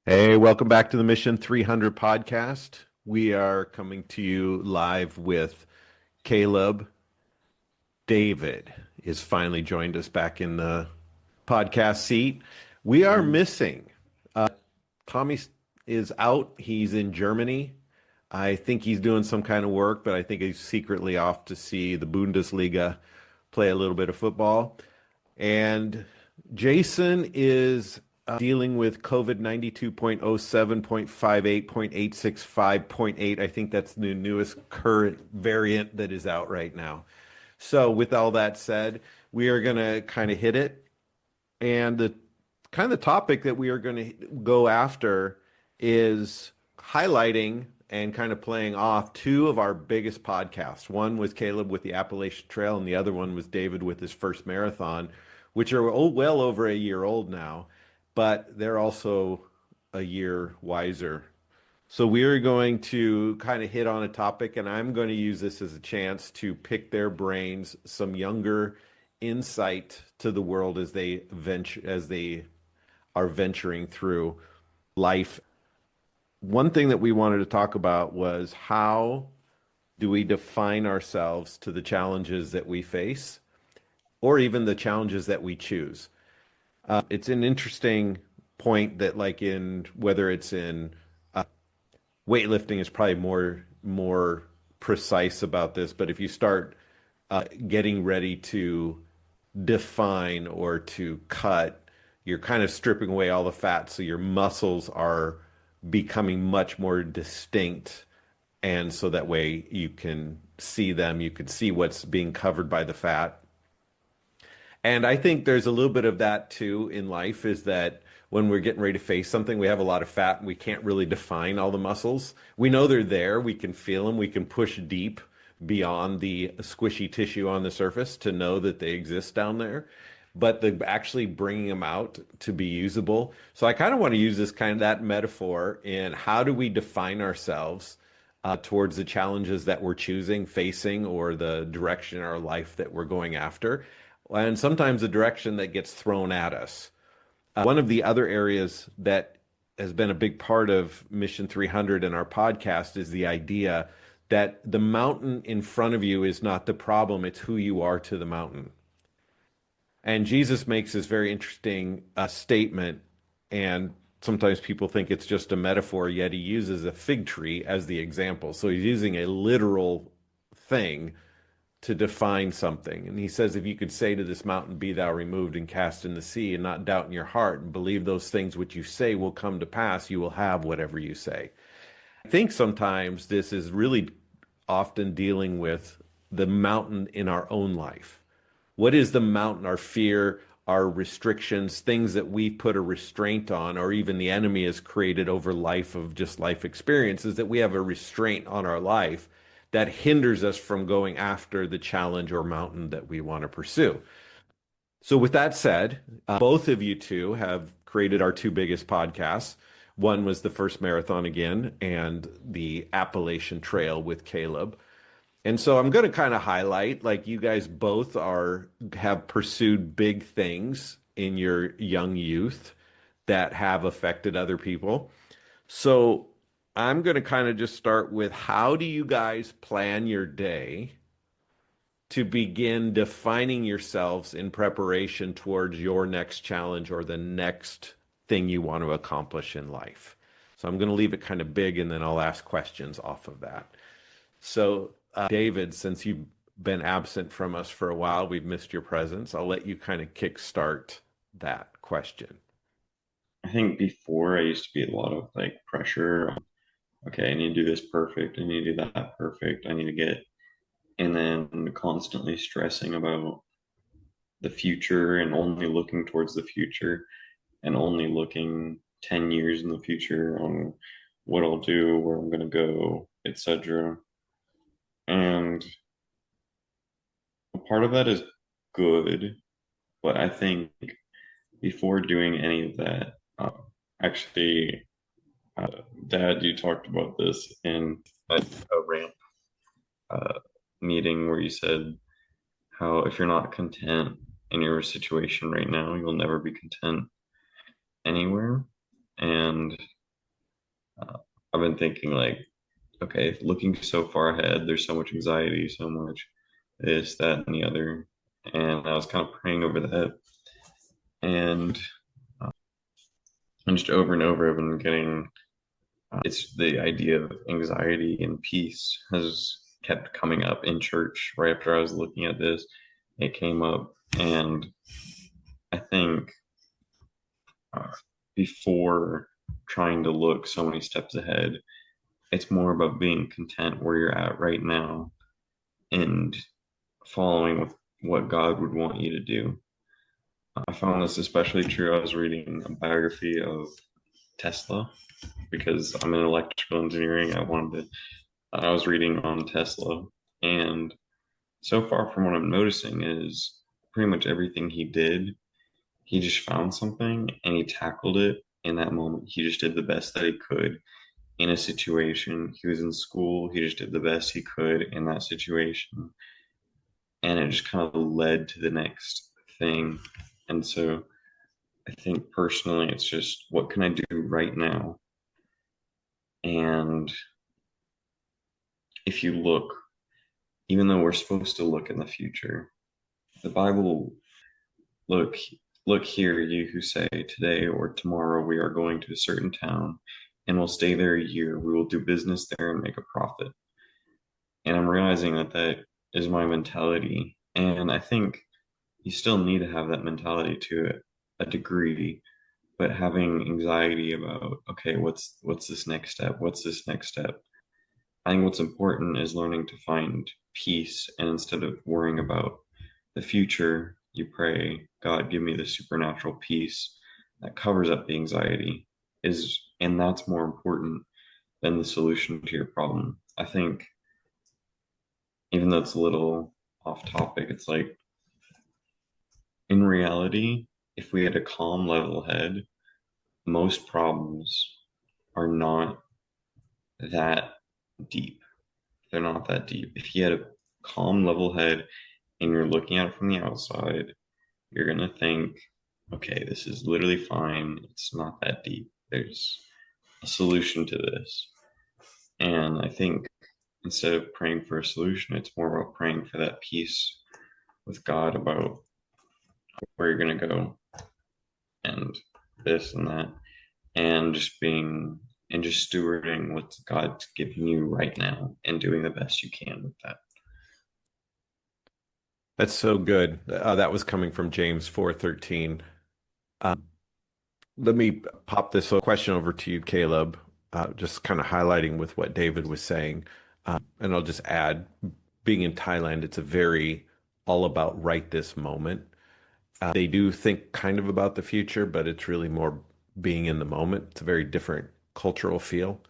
Hey, welcome back to the Mission 300 podcast. We are coming to you live with Caleb. David is finally joined us back in the podcast seat. We are missing. Tommy is out. He's in Germany. I think he's doing some kind of work, but I think he's secretly off to see the Bundesliga play a little bit of football. And Jason is dealing with COVID 92.07.58.865.8. I think that's the newest current variant that is out right now. So, with all that said, we are going to kind of hit it. And the kind of topic that we are going to go after is highlighting and kind of playing off two of our biggest podcasts. One was Caleb with the Appalachian Trail, and the other one was David with his first marathon, which are well over a year old now, but they're also a year wiser. So we are going to kind of hit on a topic, and I'm going to use this as a chance to pick their brains, some younger insight to the world as they are venturing through life. One thing that we wanted to talk about was how do we define ourselves to the challenges that we face, or even the challenges that we choose. It's an interesting point that, like, in whether it's in weightlifting is probably more precise about this, but if you start getting ready to define or to cut, you're kind of stripping away all the fat, so your muscles are becoming much more distinct, and so that way you can see them, you can see what's being covered by the fat. And I think there's a little bit of that too in life, is that when we're getting ready to face something, we have a lot of fat and we can't really define all the muscles. We know they're there, we can feel them, we can push deep beyond the squishy tissue on the surface to know that they exist down there. But the actually bringing them out to be usable. So I kind of want to use this kind of that metaphor in how do we define ourselves towards the challenges that we're choosing, facing, or the direction in our life that we're going after, and sometimes the direction that gets thrown at us. One of the other areas that has been a big part of Mission 300 and our podcast is the idea that the mountain in front of you is not the problem, it's who you are to the mountain. And Jesus makes this very interesting statement, and sometimes people think it's just a metaphor, yet he uses a fig tree as the example. So he's using a literal thing to define something. And he says, if you could say to this mountain, be thou removed and cast in the sea, and not doubt in your heart, and believe those things which you say will come to pass, you will have whatever you say. I think sometimes this is really often dealing with the mountain in our own life. What is the mountain? Our fear, our restrictions, things that we put a restraint on, or even the enemy has created over life of just life experiences, that we have a restraint on our life that hinders us from going after the challenge or mountain that we want to pursue. So with that said, both of you two have created our two biggest podcasts. One was the first marathon again, and the Appalachian Trail with Caleb. And so I'm going to kind of highlight, like, you guys both have pursued big things in your young youth that have affected other people. So I'm going to kind of just start with, how do you guys plan your day to begin defining yourselves in preparation towards your next challenge or the next thing you want to accomplish in life? So I'm going to leave it kind of big, and then I'll ask questions off of that. So David, since you've been absent from us for a while, we've missed your presence. I'll let you kind of kickstart that question. I think before I used to be a lot of like pressure. Okay, I need to do this perfect. I need to do that perfect. I need to get, and then constantly stressing about the future and only looking towards the future and only looking 10 years in the future on what I'll do, where I'm going to go, etc. And a part of that is good, but I think before doing any of that, actually, Dad, you talked about this in a ramp uh, meeting where you said how if you're not content in your situation right now, you'll never be content anywhere. And I've been thinking like, okay, looking so far ahead, there's so much anxiety, so much this, that, and the other. And I was kind of praying over that. And, uh, and just over and over, I've been getting it's the idea of anxiety and peace has kept coming up in church right after I was looking at this. It came up, and I think uh, before trying to look so many steps ahead, it's more about being content where you're at right now and following with what God would want you to do. I found this especially true. I was reading a biography of Tesla because I'm in electrical engineering. I was reading on Tesla, and so far from what I'm noticing is pretty much everything he did, he just found something and he tackled it in that moment. He just did the best that he could in a situation. He was in school, he just did the best he could in that situation. And it just kind of led to the next thing. And so I think personally, it's just what can I do right now? And if you look, even though we're supposed to look in the future, the Bible look look here, you who say today or tomorrow we are going to a certain town and will stay there a year. We will do business there and make a profit. And I'm realizing that that is my mentality. And I think you still need to have that mentality to a degree, but having anxiety about, okay, what's this next step? What's this next step? I think what's important is learning to find peace, and instead of worrying about the future, you pray, God, give me the supernatural peace that covers up the anxiety. And that's more important than the solution to your problem. I think even though it's a little off topic, it's like in reality, if we had a calm level head, most problems are not that deep. They're not that deep. If you had a calm level head and you're looking at it from the outside, you're going to think, okay, this is literally fine. It's not that deep. There's a solution to this. And I think instead of praying for a solution, it's more about praying for that peace with God about where you're going to go and this and that, and just being and just stewarding what God's giving you right now and doing the best you can with that. That's so good. That was coming from James 4:13. Um, Let me pop this question over to you, Caleb, just kind of highlighting with what David was saying. And I'll just add, being in Thailand, it's a very all about right this moment. They do think kind of about the future, but it's really more being in the moment. It's a very different cultural feel.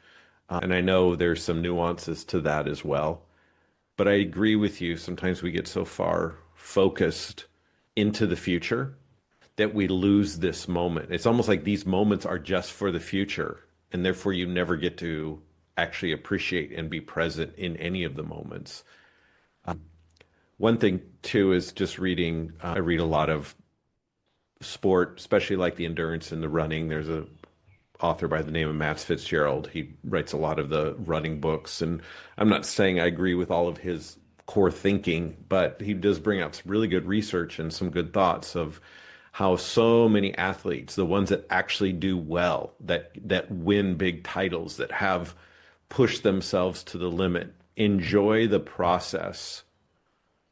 And I know there's some nuances to that as well. But I agree with you. Sometimes we get so far focused into the future that we lose this moment. It's almost like these moments are just for the future, and therefore you never get to actually appreciate and be present in any of the moments. One thing too is just reading. I read a lot of sport, especially like the endurance and the running. There's a author by the name of Matt Fitzgerald. He writes a lot of the running books, and I'm not saying I agree with all of his core thinking, but he does bring out some really good research and some good thoughts of how so many athletes, the ones that actually do well, that win big titles, that have pushed themselves to the limit, enjoy the process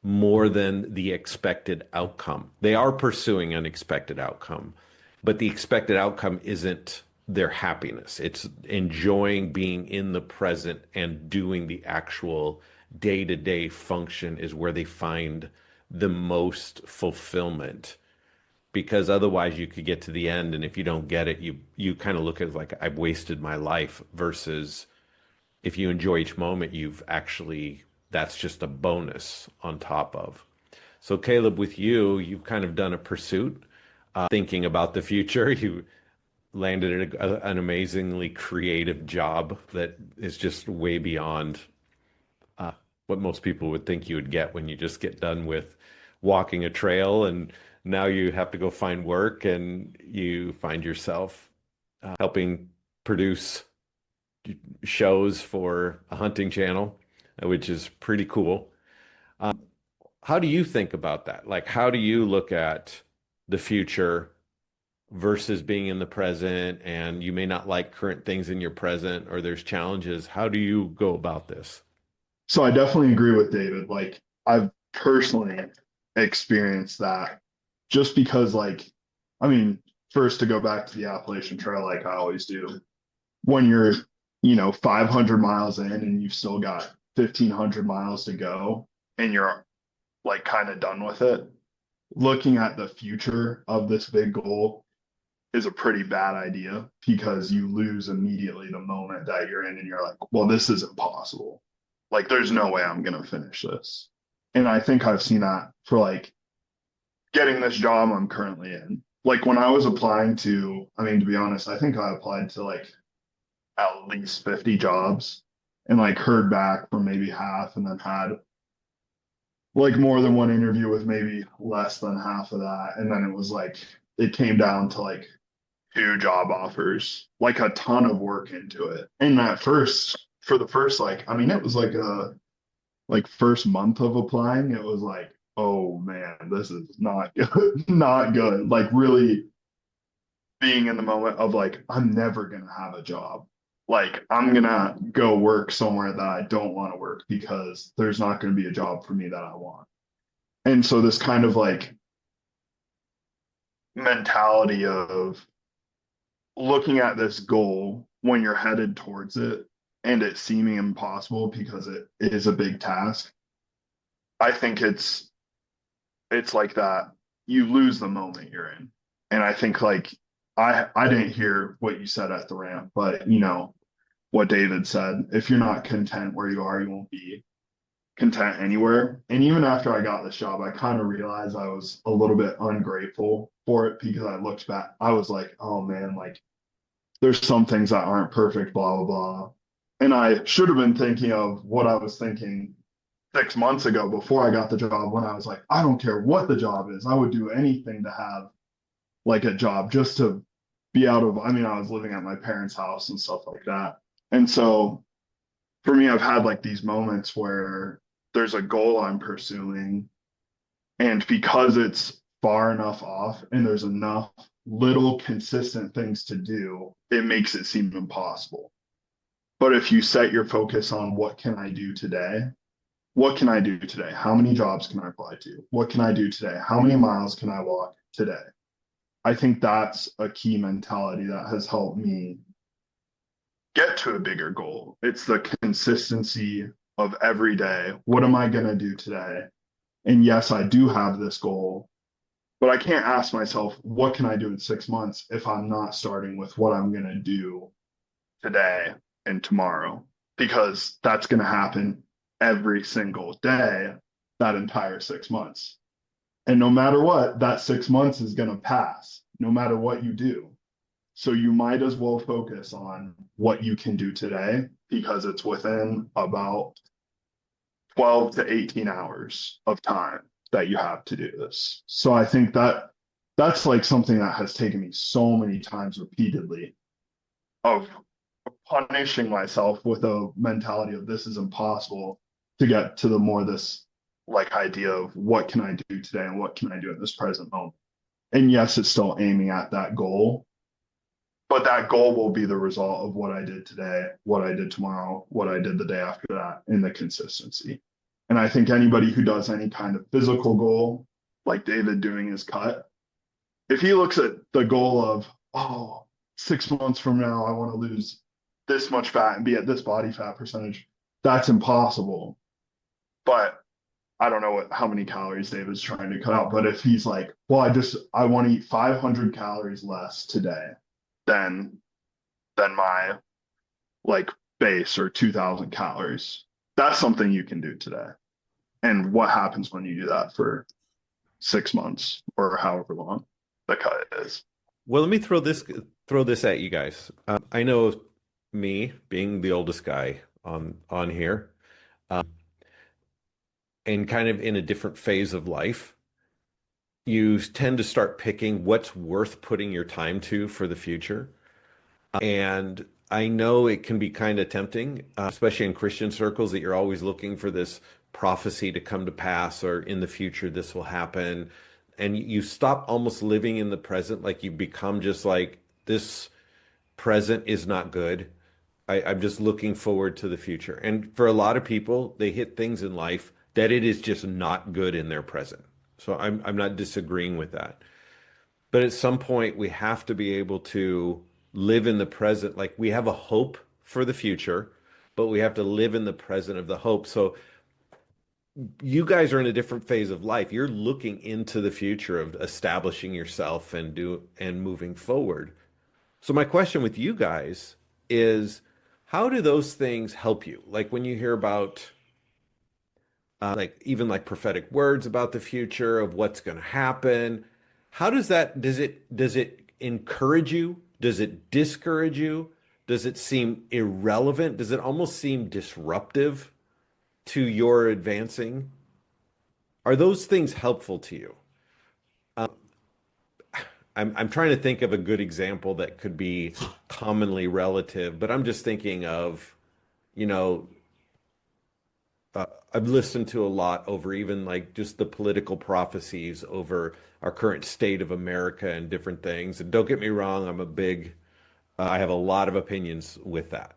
more than the expected outcome. They are pursuing an expected outcome, but the expected outcome isn't their happiness. It's enjoying being in the present and doing the actual day-to-day function is where they find the most fulfillment. Because otherwise you could get to the end, and if you don't get it, you kind of look at it like I've wasted my life, versus if you enjoy each moment, you've actually, that's just a bonus on top of. So Caleb, with you, you've kind of done a pursuit, thinking about the future. You landed an amazingly creative job that is just way beyond what most people would think you would get when you just get done with walking a trail, and now you have to go find work, and you find yourself helping produce shows for a hunting channel, which is pretty cool. How do you think about that? Like, how do you look at the future versus being in the present? And you may not like current things in your present, or there's challenges. How do you go about this? So I definitely agree with David. Like I've personally experienced that just because I mean, first to go back to the Appalachian Trail like I always do, when you're, 500 miles in and you've still got 1,500 miles to go and you're like kind of done with it, looking at the future of this big goal is a pretty bad idea because you lose immediately the moment that you're in and you're like, well, this is impossible. Like, there's no way I'm going to finish this. And I think I've seen that for like getting this job I'm currently in. Like, when I was applying to, I mean, to be honest, I think I applied to like at least 50 jobs and like heard back from maybe half and then had like more than one interview with maybe less than half of that. And then it was like, it came down to like two job offers, like a ton of work into it. And at first, for the first, like, I mean, it was like a like first month of applying, it was like, oh man, this is not good, not good. Like really being in the moment of like, I'm never gonna have a job. Like I'm gonna go work somewhere that I don't want to work because there's not gonna be a job for me that I want. And so this kind of like mentality of looking at this goal when you're headed towards it and it seeming impossible because it is a big task. I think it's like that you lose the moment you're in. And I think like I didn't hear what you said at the ramp, but what David said, if you're not content where you are, you won't be content anywhere. And even after I got this job, I kind of realized I was a little bit ungrateful for it because I looked back, I was like, oh man, like there's some things that aren't perfect, blah, blah, blah. And I should have been thinking of what I was thinking 6 months ago before I got the job when I was like, I don't care what the job is. I would do anything to have like a job just to be out of, I mean, I was living at my parents' house and stuff like that. And so for me, I've had like these moments where there's a goal I'm pursuing. And because it's far enough off and there's enough little consistent things to do, it makes it seem impossible. But if you set your focus on what can I do today? What can I do today? How many jobs can I apply to? What can I do today? How many miles can I walk today? I think that's a key mentality that has helped me get to a bigger goal. It's the consistency of every day. What am I going to do today? And yes, I do have this goal, but I can't ask myself, what can I do in 6 months if I'm not starting with what I'm going to do today and tomorrow? Because that's going to happen every single day that entire 6 months. And no matter what, that 6 months is going to pass, no matter what you do. So you might as well focus on what you can do today because it's within about 12 to 18 hours of time that you have to do this. So I think that that's like something that has taken me so many times repeatedly of punishing myself with a mentality of this is impossible to get to the more this like idea of what can I do today and what can I do at this present moment. And yes, it's still aiming at that goal, but that goal will be the result of what I did today, what I did tomorrow, what I did the day after that, and the consistency. And I think anybody who does any kind of physical goal, like David doing his cut, if he looks at the goal of, oh, 6 months from now, I want to lose this much fat and be at this body fat percentage, that's impossible. But I don't know how many calories David's trying to cut out. But if he's like, well, I want to eat 500 calories less today than my like base or 2,000 calories, that's something you can do today. And what happens when you do that for 6 months or however long the cut is? Well, let me throw this at you guys. I know me being the oldest guy on here, um, and kind of in a different phase of life, you tend to start picking what's worth putting your time to for the future. And I know it can be kind of tempting, especially in Christian circles, that you're always looking for this prophecy to come to pass, or in the future this will happen. And you stop almost living in the present, like you become just like, this present is not good. I'm just looking forward to the future. And for a lot of people, they hit things in life that it is just not good in their present. So I'm not disagreeing with that. But at some point, we have to be able to live in the present. Like, we have a hope for the future, but we have to live in the present of the hope. So you guys are in a different phase of life. You're looking into the future of establishing yourself and moving forward. So my question with you guys is, how do those things help you? Like, when you hear about like even like prophetic words about the future of what's going to happen, how does it encourage you? Does it discourage you? Does it seem irrelevant? Does it almost seem disruptive to your advancing? Are those things helpful to you? I'm trying to think of a good example that could be commonly relative, but I'm just thinking of, you know, I've listened to a lot over even like just the political prophecies over our current state of America and different things. And don't get me wrong, I have a lot of opinions with that.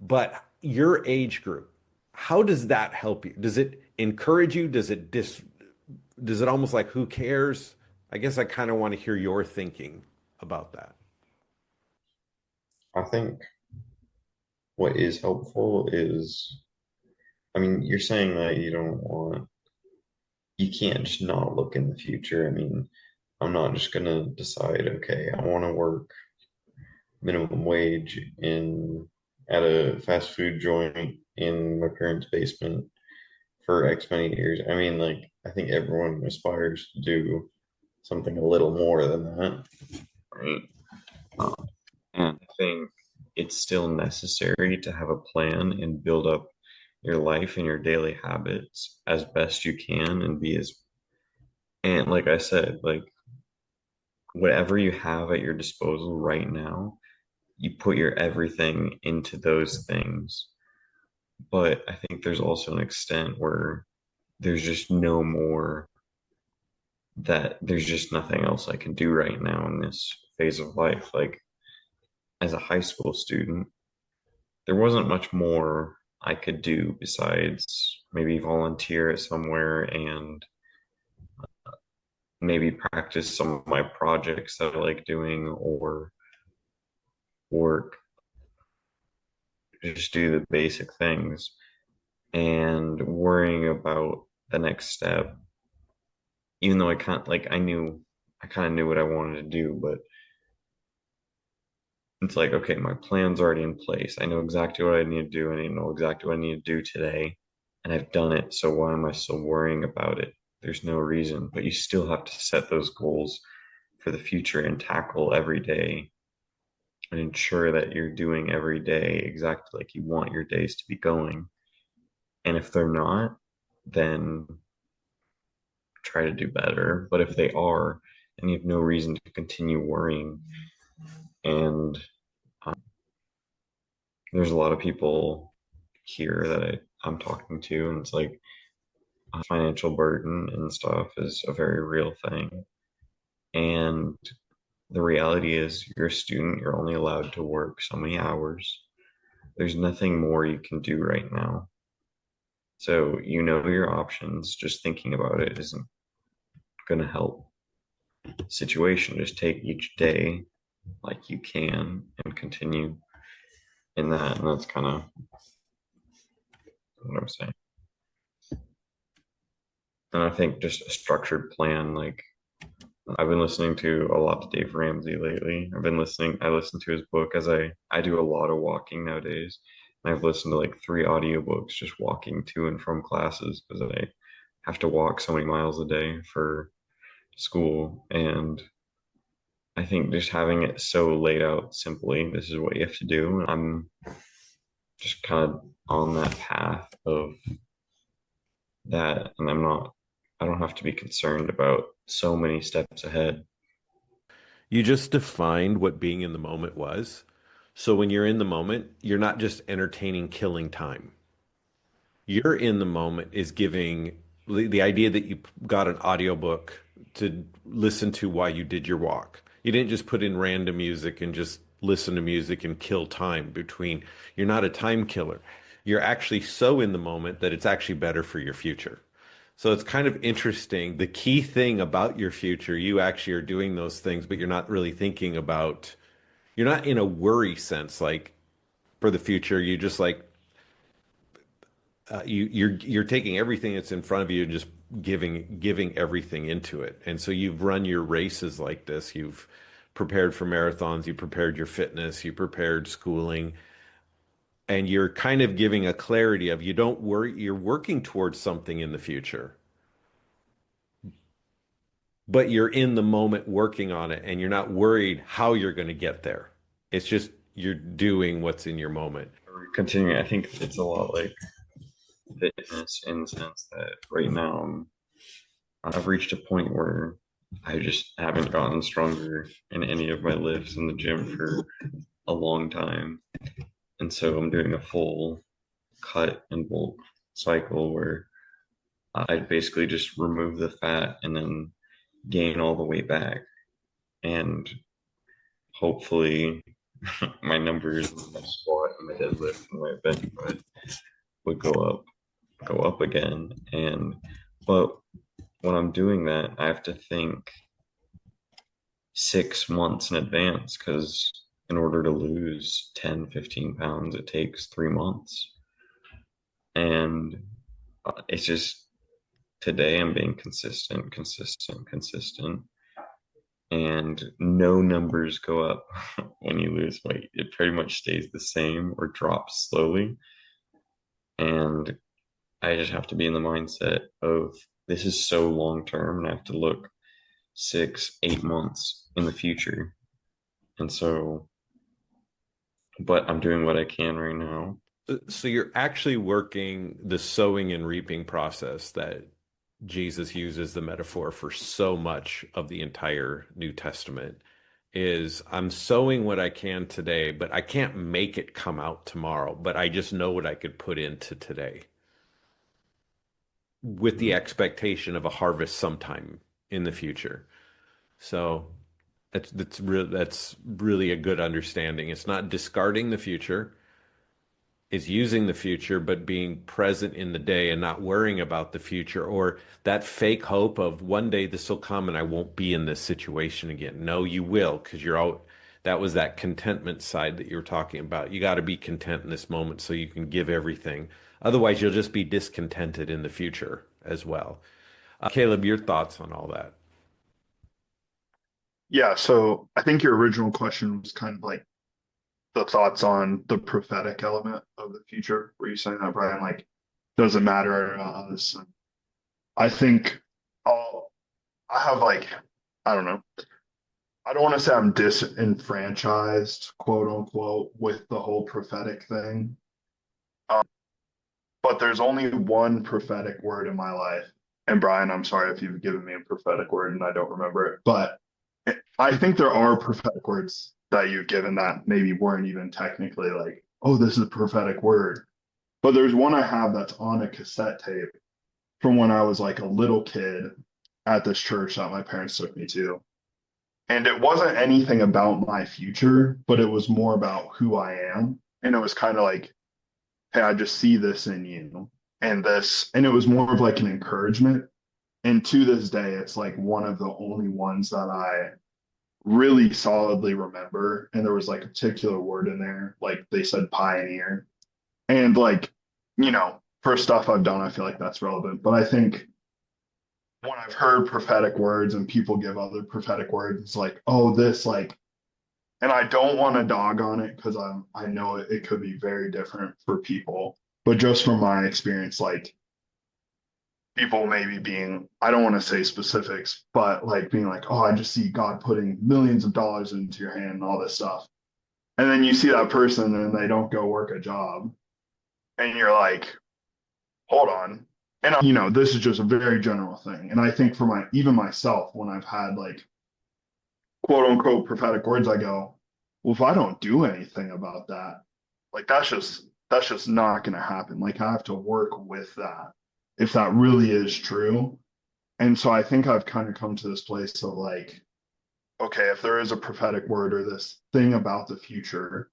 But your age group, how does that help you? Does it encourage you? Does it almost like, who cares? I guess I kind of want to hear your thinking about that. I think what is helpful is, I mean, you're saying that you can't just not look in the future. I mean, I'm not just gonna decide, okay, I want to work minimum wage in at a fast food joint in my parents' basement for X many years. I mean, like, I think everyone aspires to do something a little more than that, right? And I think it's still necessary to have a plan and build up your life and your daily habits as best you can and be as, and like I said, like, whatever you have at your disposal right now, you put your everything into those things. But I think there's also an extent where there's just no more, that there's just nothing else I can do right now in this phase of life. Like, as a high school student, there wasn't much more I could do besides maybe volunteer at somewhere and maybe practice some of my projects that I like doing, or work, just do the basic things. And worrying about the next step, even though I kind of knew what I wanted to do, but it's like, okay, my plan's already in place. I know exactly what I need to do, and I know exactly what I need to do today, and I've done it. So why am I still worrying about it? There's no reason, but you still have to set those goals for the future and tackle every day and ensure that you're doing every day exactly like you want your days to be going. And if they're not, then try to do better. But if they are, then you have no reason to continue worrying. And there's a lot of people here that I'm talking to, and it's like, financial burden and stuff is a very real thing. And the reality is, you're a student, you're only allowed to work so many hours. There's nothing more you can do right now. So, you know your options. Just thinking about it isn't going to help the situation. Just take each day like you can and continue in that. And that's kind of what I'm saying. And I think just a structured plan, like, I've been listening to a lot to Dave Ramsey lately. I listen to his book as I do a lot of walking nowadays. And I've listened to like 3 audiobooks just walking to and from classes because I have to walk so many miles a day for school. And I think just having it so laid out simply, this is what you have to do. And I'm just kind of on that path of that. And I don't have to be concerned about so many steps ahead. You just defined what being in the moment was. So when you're in the moment, you're not just entertaining killing time. You're in the moment is giving the idea that you got an audiobook to listen to while you did your walk. You didn't just put in random music and just listen to music and kill time between. You're not a time killer. You're actually so in the moment that it's actually better for your future. So it's kind of interesting. The key thing about your future, you actually are doing those things, but you're not really thinking about, you're not in a worry sense like for the future. You just like you're taking everything that's in front of you and just giving everything into it. And so you've run your races like this. You've prepared for marathons, you prepared your fitness, you prepared schooling, and you're kind of giving a clarity of you don't worry, you're working towards something in the future, but you're in the moment working on it and you're not worried how you're going to get there. It's just you're doing what's in your moment. Continuing, I think it's a lot like fitness in the sense that right now I've reached a point where I just haven't gotten stronger in any of my lifts in the gym for a long time. And so I'm doing a full cut and bulk cycle where I basically just remove the fat and then gain all the weight back. And hopefully my numbers in my squat and my deadlift and my bench would go up again. But when I'm doing that, I have to think 6 months in advance because in order to lose 10, 15 pounds, it takes 3 months. And it's just today I'm being consistent, consistent, consistent. And no numbers go up when you lose weight. It pretty much stays the same or drops slowly. And I just have to be in the mindset of this is so long term and I have to look 6, 8 months in the future. And so, but I'm doing what I can right now. So you're actually working the sowing and reaping process that Jesus uses the metaphor for so much of the entire New Testament is I'm sowing what I can today, but I can't make it come out tomorrow, but I just know what I could put into today with the expectation of a harvest sometime in the future. So that's really a good understanding. It's not discarding the future. Is using the future, but being present in the day and not worrying about the future or that fake hope of one day this will come and I won't be in this situation again. No, you will, because you're out. That was that contentment side that you were talking about. You got to be content in this moment so you can give everything. Otherwise, you'll just be discontented in the future as well. Caleb, your thoughts on all that? Yeah, so I think your original question was kind of like the thoughts on the prophetic element of the future. Were you saying that, Brian? Like, does it matter? I think I have like, I don't know. I don't want to say I'm disenfranchised, quote unquote, with the whole prophetic thing. Um, but there's only one prophetic word in my life. And Brian, I'm sorry if you've given me a prophetic word and I don't remember it, but I think there are prophetic words that you've given that maybe weren't even technically like, oh, this is a prophetic word. But there's one I have that's on a cassette tape from when I was like a little kid at this church that my parents took me to. And it wasn't anything about my future, but it was more about who I am. And it was kind of like, hey, I just see this in you and this. And it was more of like an encouragement. And to this day, it's like one of the only ones that I really solidly remember. And there was like a particular word in there, like they said pioneer. And like, for stuff I've done, I feel like that's relevant. But I think when I've heard prophetic words and people give other prophetic words, it's like, oh, this like, and I don't want to dog on it because I know it could be very different for people. But just from my experience, like people maybe being, I don't want to say specifics, but like being like, oh, I just see God putting millions of dollars into your hand and all this stuff. And then you see that person and they don't go work a job. And you're like, hold on. And this is just a very general thing. And I think for even myself, when I've had like quote unquote prophetic words, I go, well, if I don't do anything about that, like that's just not going to happen. Like I have to work with that if that really is true. And so I think I've kind of come to this place of like, okay, if there is a prophetic word or this thing about the future,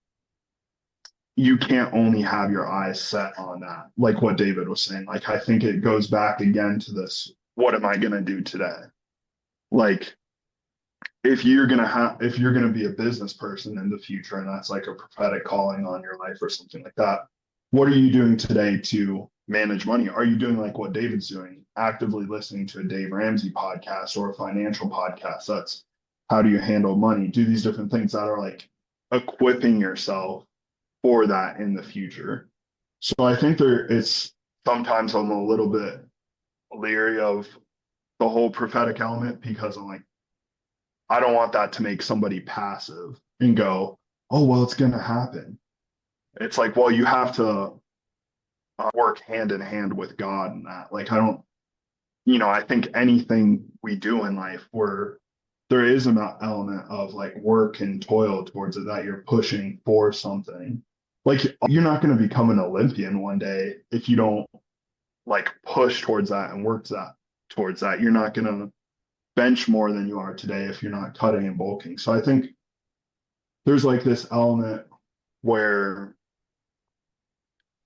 you can't only have your eyes set on that. Like what David was saying. Like I think it goes back again to this, what am I going to do today? Like if you're gonna be a business person in the future, and that's like a prophetic calling on your life or something like that, what are you doing today to manage money? Are you doing like what David's doing, actively listening to a Dave Ramsey podcast or a financial podcast? That's how do you handle money? Do these different things that are like equipping yourself for that in the future. So I think there it's sometimes I'm a little bit leery of the whole prophetic element because I'm like, I don't want that to make somebody passive and go, oh, well, it's going to happen. It's like, well, you have to work hand in hand with God in that. Like, I don't, I think anything we do in life where there is an element of like work and toil towards it that you're pushing for something. Like, you're not going to become an Olympian one day if you don't like push towards that and work towards that. You're not going to bench more than you are today if you're not cutting and bulking. So I think there's like this element where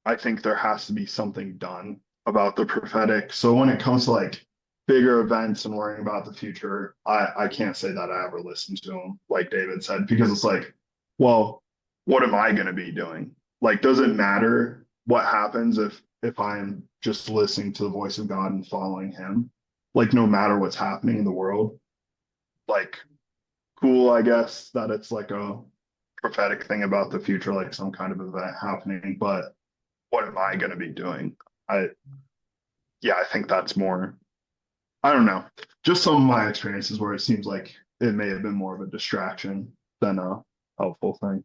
I think there has to be something done about the prophetic. So when it comes to like bigger events and worrying about the future, I can't say that I ever listened to them, like David said, because it's like, well, what am I going to be doing? Like, does it matter what happens if I'm just listening to the voice of God and following him? Like, no matter what's happening in the world, like, cool, I guess that it's like a prophetic thing about the future, like some kind of event happening, but what am I going to be doing? I, yeah, I think that's more, I don't know, just some of my experiences where it seems like it may have been more of a distraction than a helpful thing.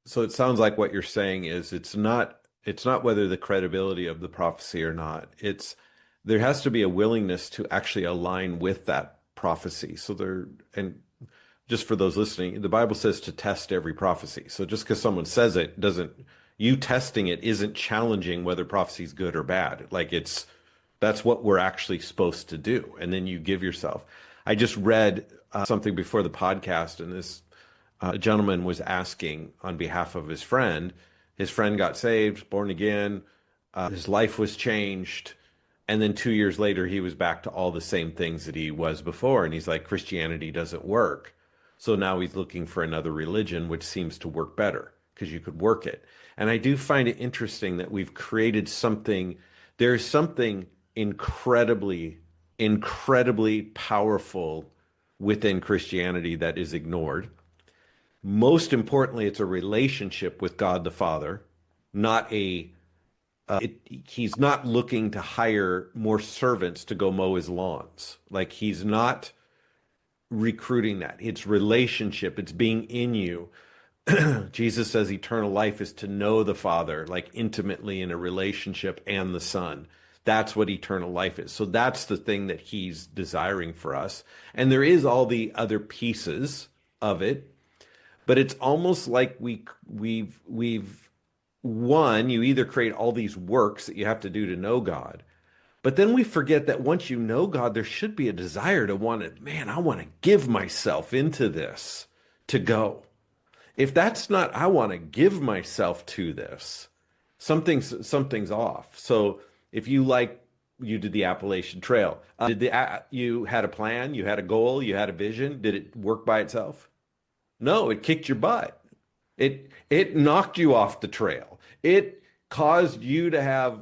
So it sounds like what you're saying is it's not whether the credibility of the prophecy or not. It's there has to be a willingness to actually align with that prophecy. So there and just for those listening, the Bible says to test every prophecy. So just because someone says it doesn't you testing it isn't challenging whether prophecy is good or bad. Like that's what we're actually supposed to do. And then you give yourself. I just read something before the podcast, and this gentleman was asking on behalf of his friend. His friend got saved, born again. His life was changed. And then 2 years later, he was back to all the same things that he was before. And he's like, Christianity doesn't work. So now he's looking for another religion, which seems to work better because you could work it. And I do find it interesting that we've created something, there's something incredibly, incredibly powerful within Christianity that is ignored. Most importantly, it's a relationship with God the Father, not he's not looking to hire more servants to go mow his lawns. Like he's not recruiting that. It's relationship. It's being in you. Jesus says eternal life is to know the Father, like intimately in a relationship, and the Son. That's what eternal life is. So that's the thing that he's desiring for us. And there is all the other pieces of it, but it's almost like we've one, you either create all these works that you have to do to know God, but then we forget that once you know God, there should be a desire to want to, man, I want to give myself into this to go. If that's not, I want to give myself to this, something's off. So if you did the Appalachian Trail, you had a plan, you had a goal, you had a vision, did it work by itself? No, it kicked your butt. It knocked you off the trail. It caused you to have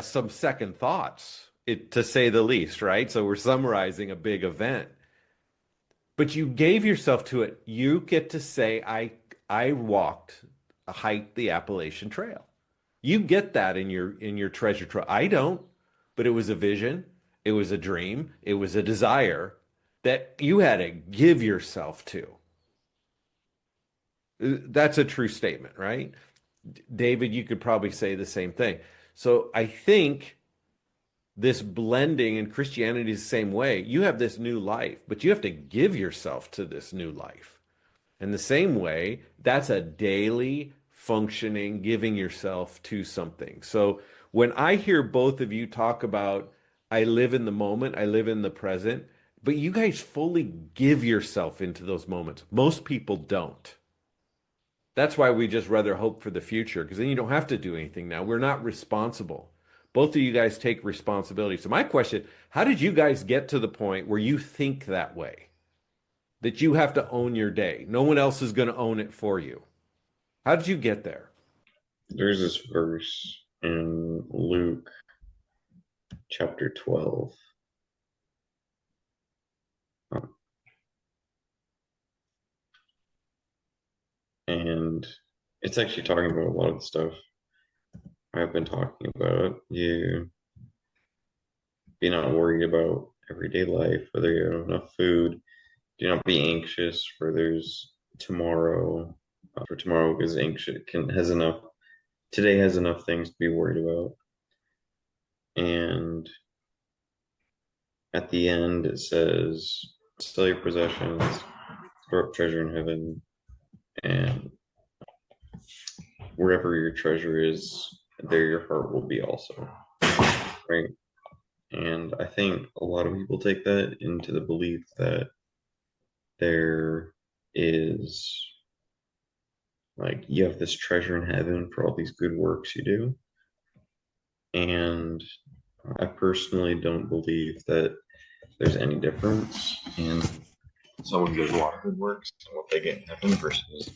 some second thoughts, to say the least, right? So we're summarizing a big event, but you gave yourself to it. You get to say, hiked the Appalachian Trail. You get that in your treasure trove. I don't, but it was a vision, it was a dream, it was a desire that you had to give yourself to. That's a true statement, right? David, you could probably say the same thing. So I think this blending in Christianity is the same way. You have this new life, but you have to give yourself to this new life. And the same way, that's a daily functioning, giving yourself to something. So when I hear both of you talk about, I live in the moment, I live in the present, but you guys fully give yourself into those moments. Most people don't. That's why we just rather hope for the future, because then you don't have to do anything now. We're not responsible. Both of you guys take responsibility. So my question, how did you guys get to the point where you think that way? That you have to own your day. No one else is going to own it for you. How did you get there? There's this verse in Luke chapter 12. And it's actually talking about a lot of the stuff I've been talking about. You be not worried about everyday life, whether you have enough food. Do not be anxious, for there's tomorrow. For tomorrow is anxious has enough. Today has enough things to be worried about. And at the end, it says, "Sell your possessions, store up treasure in heaven, and wherever your treasure is, there your heart will be also." Right? And I think a lot of people take that into the belief that there is, like, you have this treasure in heaven for all these good works you do. And I personally don't believe that there's any difference in someone who does a lot of good works and what they get in heaven versus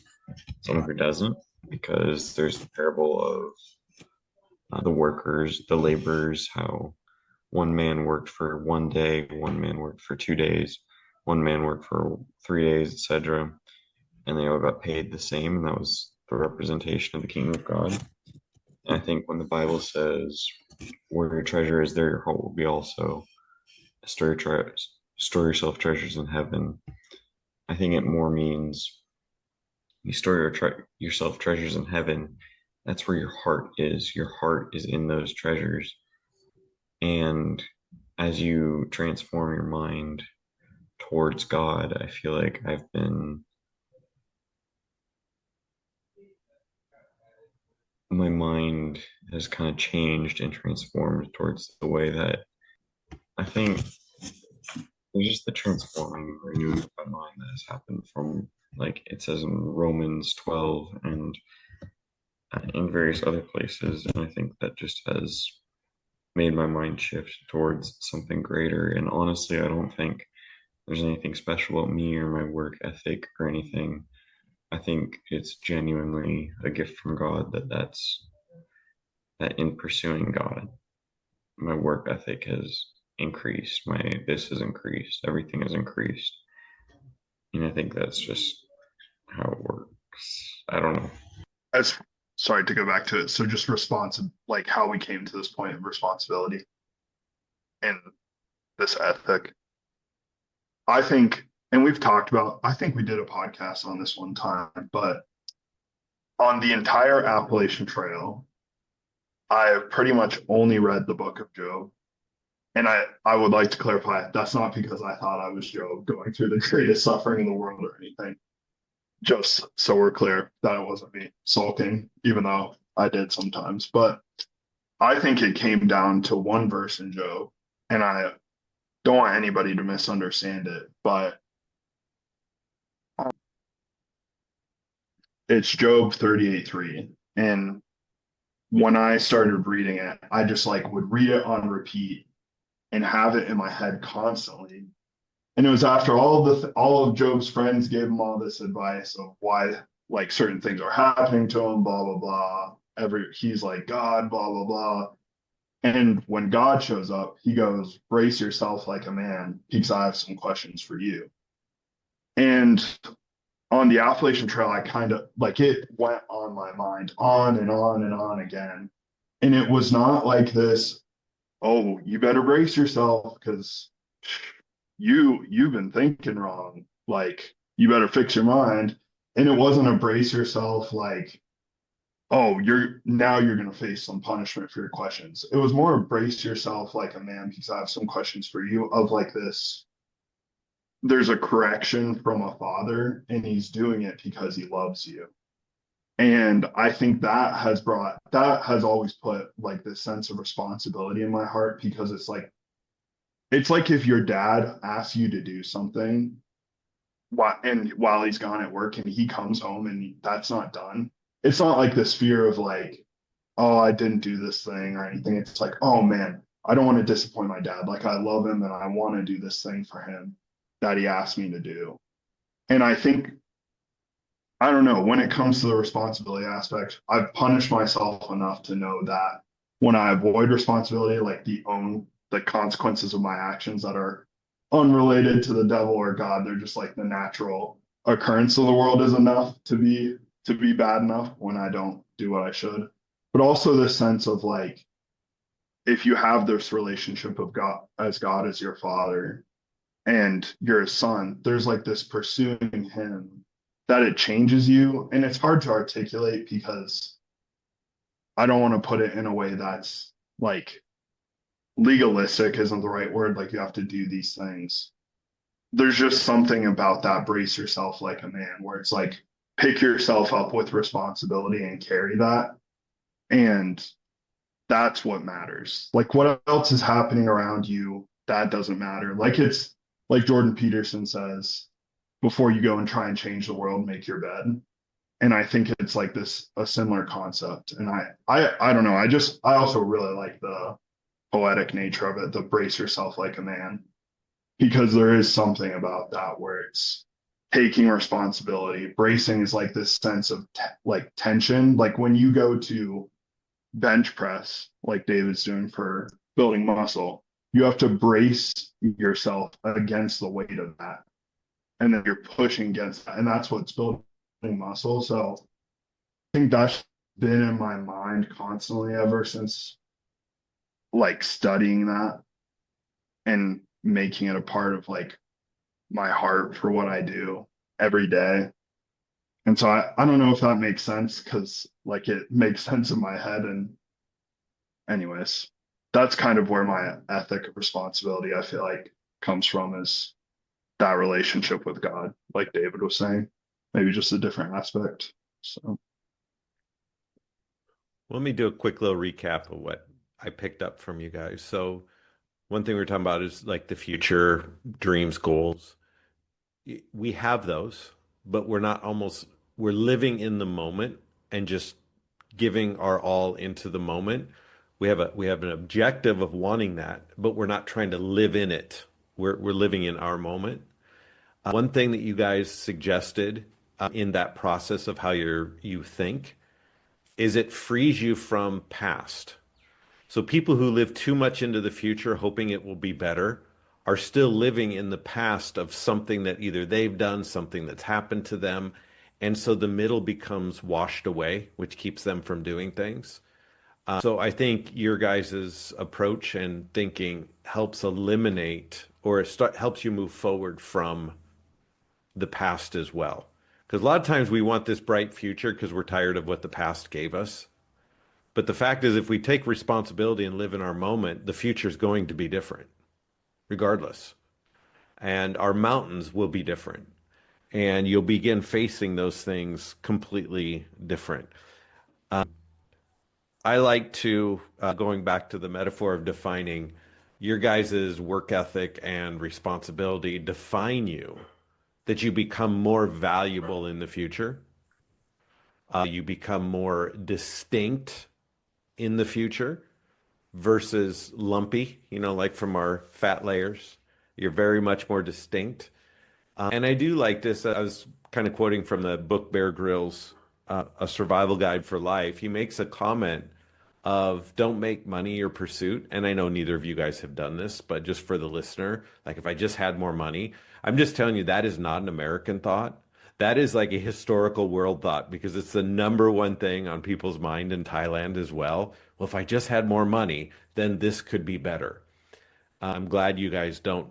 someone who doesn't, because there's the parable of the workers, the laborers, how one man worked for 1 day, one man worked for 2 days, one man worked for 3 days, etc. And they all got paid the same, and that was the representation of the kingdom of God. And I think when the Bible says, "Where your treasure is, there your heart will be also," store yourself treasures in heaven, I think it more means you store yourself treasures in heaven. That's where your heart is. Your heart is in those treasures. And as you transform your mind towards God, I feel like my mind has kind of changed and transformed towards the way that I think there's just the transforming, renewing of my mind that has happened from, like it says in Romans 12 and in various other places. And I think that just has made my mind shift towards something greater. And honestly, I don't think there's anything special about me or my work ethic or anything. I think it's genuinely a gift from God that in pursuing God, my work ethic has increased. This has increased. Everything has increased. And I think that's just how it works. I don't know. As sorry to go back to it. So just like how we came to this point of responsibility and this ethic. I think, and we've talked about, I think we did a podcast on this one time, but on the entire Appalachian Trail, I have pretty much only read the book of Job. And I would like to clarify, that's not because I thought I was Job going through the greatest suffering in the world or anything. Just so we're clear that it wasn't me sulking, even though I did sometimes. But I think it came down to one verse in Job, and I don't want anybody to misunderstand it, but it's Job 38:3. And when I started reading it, I just like would read it on repeat and have it in my head constantly. And it was after all of Job's friends gave him all this advice of why like certain things are happening to him, blah blah blah. He's like God, blah blah blah. And when God shows up, he goes, "Brace yourself like a man, because I have some questions for you." And on the Appalachian Trail, I kind of like it went on my mind on and on and on again. And it was not like this, "Oh, you better brace yourself because you've been thinking wrong. Like, you better fix your mind." And it wasn't a brace yourself like, "Oh, you're going to face some punishment for your questions." It was more brace yourself like a man because I have some questions for you of like there's a correction from a father, and he's doing it because he loves you. And I think that has always put like this sense of responsibility in my heart, because it's like if your dad asks you to do something while he's gone at work and he comes home and that's not done. It's not like this fear of like, oh, I didn't do this thing or anything. It's like, oh man, I don't want to disappoint my dad. Like I love him and I want to do this thing for him that he asked me to do. And I think, I don't know, when it comes to the responsibility aspect, I've punished myself enough to know that when I avoid responsibility, like the consequences of my actions that are unrelated to the devil or God, they're just like the natural occurrence of the world, is enough to be bad enough when I don't do what I should. But also this sense of like, if you have this relationship of God as your father and you're a son, there's like this pursuing him that it changes you. And it's hard to articulate because I don't want to put it in a way that's like legalistic isn't the right word. Like you have to do these things. There's just something about that brace yourself like a man, where it's like pick yourself up with responsibility and carry that. And that's what matters. Like what else is happening around you, that doesn't matter. Like it's like Jordan Peterson says, before you go and try and change the world, make your bed. And I think it's like this a similar concept. And I don't know. I also really like the poetic nature of it, the brace yourself like a man, because there is something about that where it's taking responsibility. Bracing is like this sense of like tension. Like when you go to bench press, like David's doing for building muscle, you have to brace yourself against the weight of that. And then you're pushing against that. And that's what's building muscle. So I think that's been in my mind constantly ever since like studying that and making it a part of like my heart for what I do every day. And so I don't know if that makes sense, because like it makes sense in my head. And anyways, that's kind of where my ethic of responsibility I feel like comes from, is that relationship with God, like David was saying, maybe just a different aspect. So Let me do a quick little recap of what I picked up from you guys. So one thing we're talking about is like the future dreams, goals. We have those, but we're living in the moment and just giving our all into the moment. We have an objective of wanting that, but we're not trying to live in it. We're living in our moment. One thing that you guys suggested in that process of how you think is it frees you from past. So people who live too much into the future, hoping it will be better, are still living in the past of something that either they've done, something that's happened to them. And so the middle becomes washed away, which keeps them from doing things. So I think your guys' approach and thinking helps eliminate or helps you move forward from the past as well. Because a lot of times we want this bright future because we're tired of what the past gave us. But the fact is, if we take responsibility and live in our moment, the future is going to be different, regardless. And our mountains will be different. And you'll begin facing those things completely different. I like to, going back to the metaphor of defining, your guys' work ethic and responsibility define you, that you become more valuable in the future. You become more distinct in the future versus lumpy, like from our fat layers. You're very much more distinct. And I do like this. I was kind of quoting from the book Bear Grylls, A Survival Guide for Life. He makes a comment of don't make money your pursuit. And I know neither of you guys have done this, but just for the listener, like if I just had more money, I'm just telling you that is not an American thought. That is like a historical world thought, because it's the number one thing on people's mind in Thailand as well. Well, if I just had more money, then this could be better. I'm glad you guys don't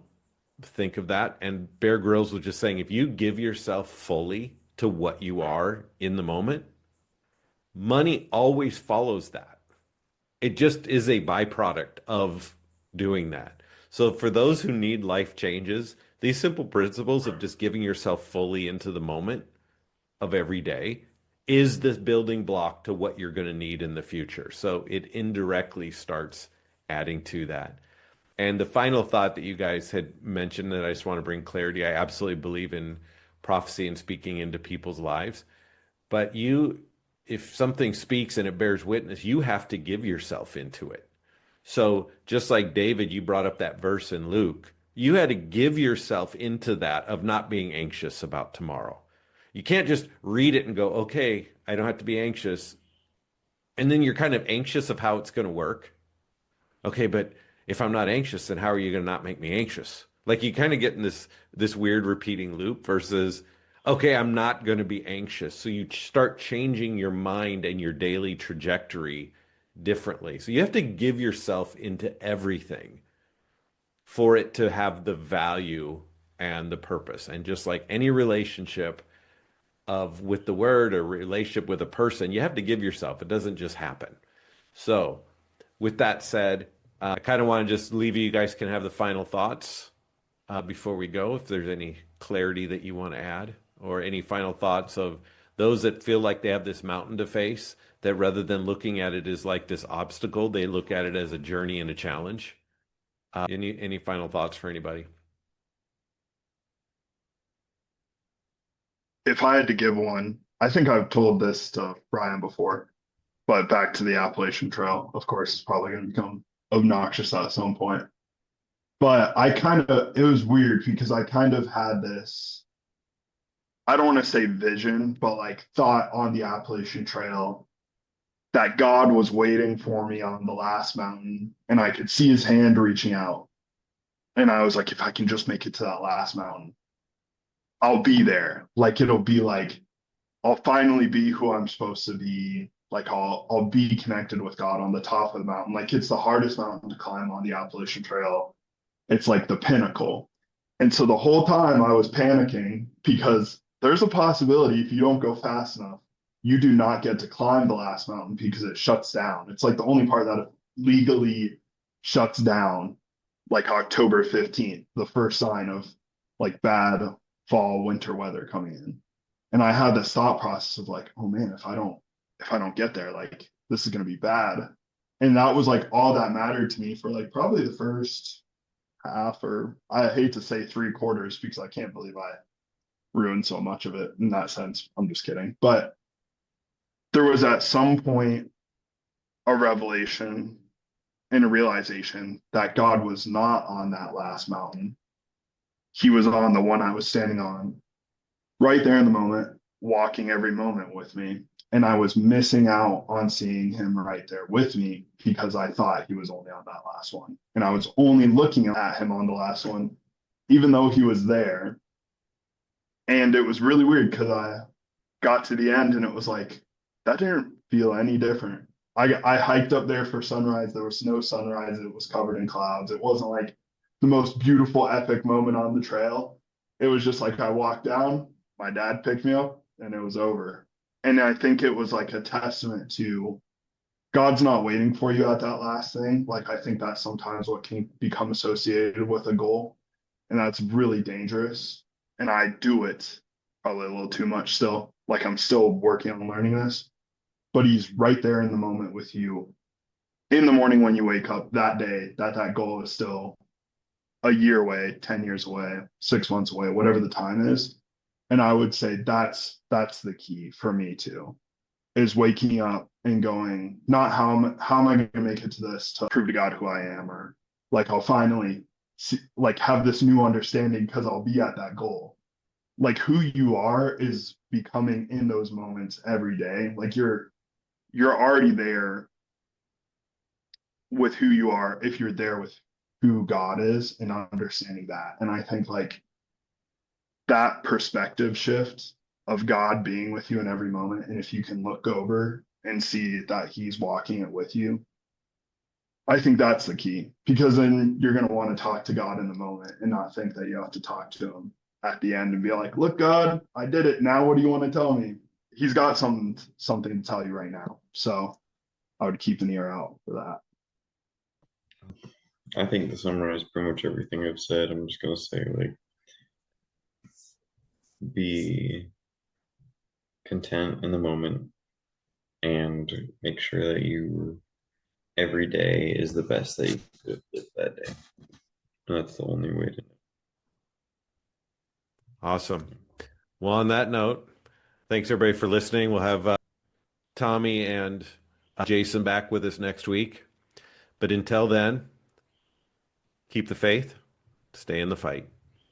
think of that. And Bear Grylls was just saying, if you give yourself fully to what you are in the moment, money always follows that. It just is a byproduct of doing that. So for those who need life changes, these simple principles of just giving yourself fully into the moment of every day is this building block to what you're going to need in the future. So it indirectly starts adding to that. And the final thought that you guys had mentioned that I just want to bring clarity, I absolutely believe in prophecy and speaking into people's lives. But if something speaks and it bears witness, you have to give yourself into it. So just like David, you brought up that verse in Luke, you had to give yourself into that of not being anxious about tomorrow. You can't just read it and go, okay, I don't have to be anxious. And then you're kind of anxious of how it's going to work. Okay, but if I'm not anxious, then how are you going to not make me anxious? Like you kind of get in this weird repeating loop versus, okay, I'm not going to be anxious. So you start changing your mind and your daily trajectory differently. So you have to give yourself into everything for it to have the value and the purpose. And just like any relationship of with the word or relationship with a person, you have to give yourself. It doesn't just happen. So with that said, I kind of want to just leave you guys can have the final thoughts before we go. If there's any clarity that you want to add or any final thoughts of those that feel like they have this mountain to face, that rather than looking at it as like this obstacle, they look at it as a journey and a challenge. Any final thoughts for anybody? If I had to give one, I think I've told this to Brian before, but back to the Appalachian Trail, of course, it's probably going to become obnoxious at some point. But it was weird because I kind of had this, I don't want to say vision, but like thought on the Appalachian Trail that God was waiting for me on the last mountain and I could see his hand reaching out. And I was like, if I can just make it to that last mountain, I'll be there. Like it'll be like I'll finally be who I'm supposed to be. Like I'll be connected with God on the top of the mountain. Like it's the hardest mountain to climb on the Appalachian Trail. It's like the pinnacle. And so the whole time I was panicking because there's a possibility if you don't go fast enough, you do not get to climb the last mountain because it shuts down. It's like the only part that legally shuts down, like October 15th, the first sign of like bad fall, winter weather coming in. And I had this thought process of like, oh man, if I don't get there, like this is gonna be bad. And that was like all that mattered to me for like probably the first half, or I hate to say 3/4 because I can't believe I ruined so much of it in that sense. I'm just kidding. But there was at some point a revelation and a realization that God was not on that last mountain. He was on the one I was standing on right there in the moment, walking every moment with me. And I was missing out on seeing him right there with me because I thought he was only on that last one. And I was only looking at him on the last one, even though he was there. And it was really weird because I got to the end and it was like, that didn't feel any different. I hiked up there for sunrise. There was no sunrise. It was covered in clouds. It wasn't like the most beautiful, epic moment on the trail. It was just like I walked down, my dad picked me up, and it was over. And I think it was like a testament to God's not waiting for you at that last thing. Like I think that's sometimes what can become associated with a goal. And that's really dangerous. And I do it probably a little too much still. Like I'm still working on learning this, but he's right there in the moment with you in the morning when you wake up that day, that goal is still a year away, 10 years away, 6 months away, whatever the time is. And I would say that's the key for me too, is waking up and going, not how am I going to make it to this to prove to God who I am, or like I'll finally see, like have this new understanding because I'll be at that goal. Like who you are is becoming in those moments every day. Like you're already there with who you are if you're there with who God is and understanding that. And I think like that perspective shift of God being with you in every moment, and if you can look over and see that he's walking it with you, I think that's the key, because then you're going to want to talk to God in the moment and not think that you have to talk to him at the end and be like, look, God, I did it. Now what do you want to tell me? He's got something to tell you right now. So I would keep an ear out for that. I think to summarize pretty much everything I've said, I'm just gonna say like be content in the moment and make sure that you every day is the best that you could have lived that day. And that's the only way to know. Awesome. Well, on that note, thanks everybody for listening. We'll have Tommy and Jason back with us next week. But until then, keep the faith, stay in the fight.